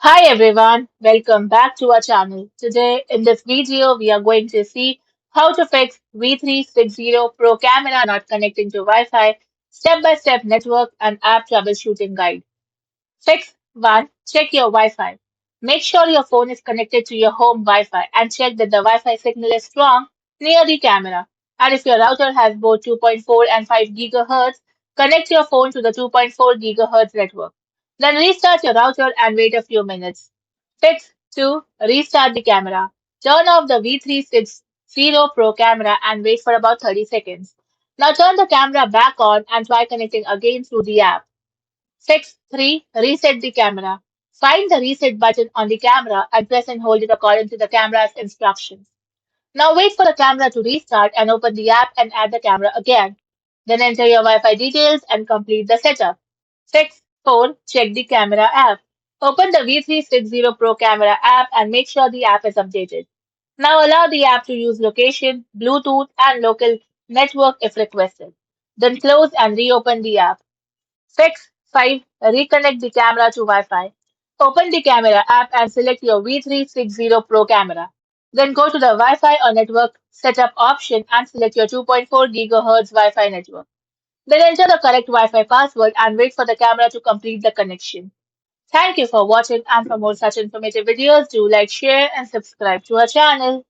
Hi everyone, welcome back to our channel. Today in this video, we are going to see how to fix V360 Pro camera not connecting to Wi-Fi, step-by-step network and app troubleshooting guide. Fix 1. Check your Wi-Fi. Make sure your phone is connected to your home Wi-Fi and check that the Wi-Fi signal is strong near the camera. And if your router has both 2.4 and 5 GHz, connect your phone to the 2.4 GHz network. Then restart your router and wait a few minutes. Fix 2. Restart the camera. Turn off the V360 Pro camera and wait for about 30 seconds. Now turn the camera back on and try connecting again through the app. Fix 3. Reset the camera. Find the reset button on the camera and press and hold it according to the camera's instructions. Now wait for the camera to restart and open the app and add the camera again. Then enter your Wi-Fi details and complete the setup. Fix 4. Check the camera app. Open the V360 Pro camera app and make sure the app is updated. Now allow the app to use location, Bluetooth, and local network if requested. Then close and reopen the app. Fix 5. Reconnect the camera to Wi-Fi. Open the camera app and select your V360 Pro camera. Then go to the Wi-Fi or network setup option and select your 2.4 GHz Wi-Fi network. Then enter the correct Wi-Fi password and wait for the camera to complete the connection. Thank you for watching, and for more such informative videos, do like, share and subscribe to our channel.